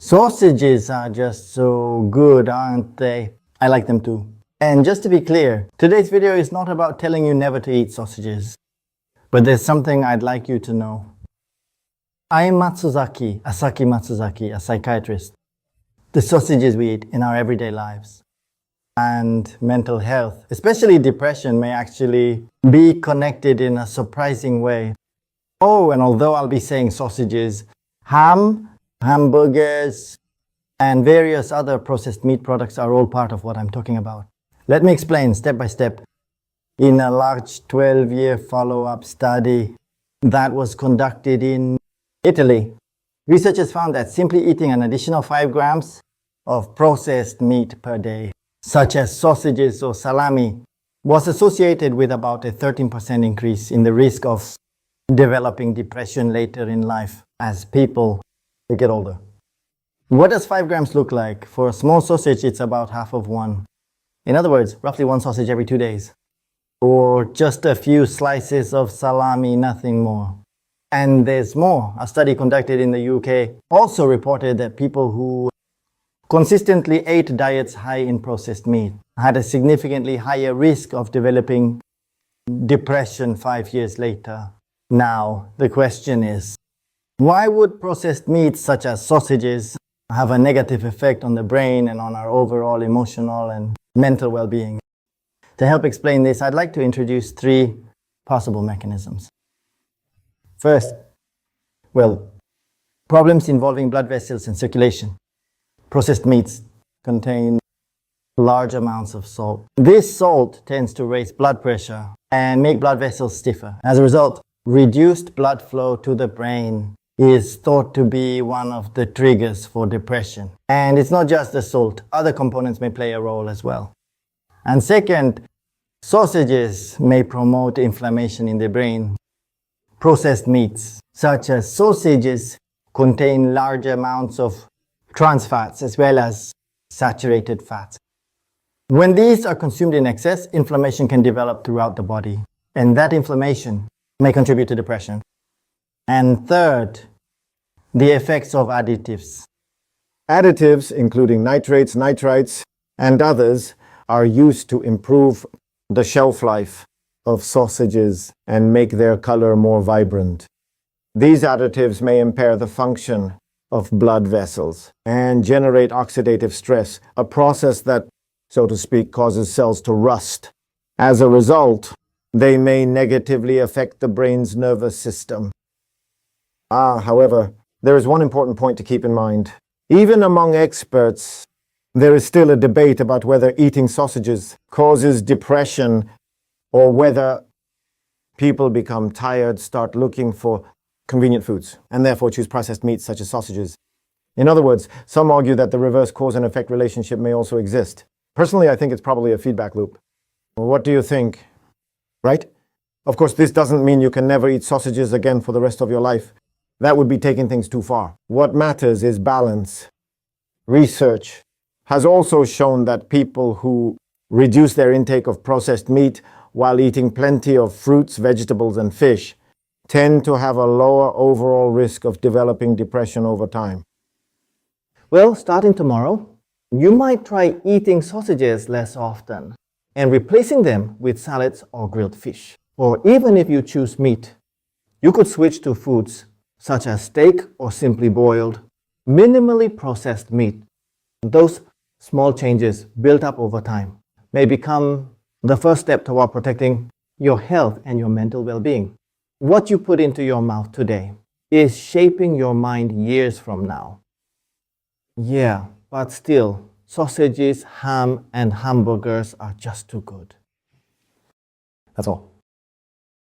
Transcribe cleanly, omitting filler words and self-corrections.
Sausages are just so good, aren't they? I like them too. And just to be clear, today's video is not about telling you never to eat sausages. But there's something I'd like you to know. I am Matsuzaki, a psychiatrist. The sausages we eat in our everyday lives and mental health, especially depression, may actually be connected in a surprising way. Oh, and although I'll be saying sausages, ham, hamburgers, and various other processed meat products are all part of what I'm talking about. Let me explain step by step. In a large 12-year follow-up study that was conducted in Italy, researchers found that simply eating an additional 5 grams of processed meat per day, such as sausages or salami, was associated with about a 13% increase in the risk of developing depression later in life as people get older. What does 5 grams look like? For a small sausage, it's about half of one. In other words, roughly 1 sausage every 2 days. Or just a few slices of salami, nothing more. And there's more. A study conducted in the UK also reported that people who consistently ate diets high in processed meat had a significantly higher risk of developing depression 5 years later. Now, the question is, why would processed meats such as sausages have a negative effect on the brain and on our overall emotional and mental well-being? To help explain this, I'd like to introduce 3 possible mechanisms. First, problems involving blood vessels and circulation. Processed meats contain large amounts of salt. This salt tends to raise blood pressure and make blood vessels stiffer. As a result, reduced blood flow to the brain is thought to be one of the triggers for depression. And it's not just the salt. Other components may play a role as well. And second, sausages may promote inflammation in the brain. Processed meats, such as sausages, contain large amounts of trans fats as well as saturated fats. When these are consumed in excess, inflammation can develop throughout the body, and that inflammation may contribute to depression. And third, the effects of additives. Additives, including nitrates, nitrites, and others, are used to improve the shelf life of sausages and make their color more vibrant. These additives may impair the function of blood vessels and generate oxidative stress, a process that, so to speak, causes cells to rust. As a result, they may negatively affect the brain's nervous system. However, there is one important point to keep in mind. Even among experts, there is still a debate about whether eating sausages causes depression or whether people become tired, start looking for convenient foods, and therefore choose processed meats such as sausages. In other words, some argue that the reverse cause and effect relationship may also exist. Personally, I think it's probably a feedback loop. Well, what do you think? Right? Of course, this doesn't mean you can never eat sausages again for the rest of your life. That would be taking things too far. What matters is balance. Research has also shown that people who reduce their intake of processed meat while eating plenty of fruits, vegetables, and fish tend to have a lower overall risk of developing depression over time. Well, starting tomorrow, you might try eating sausages less often and replacing them with salads or grilled fish. Or even if you choose meat, you could switch to foods such as steak or simply boiled, minimally processed meat. Those small changes built up over time may become the first step toward protecting your health and your mental well-being. What you put into your mouth today is shaping your mind years from now. Yeah, but still, sausages, ham, and hamburgers are just too good. That's all.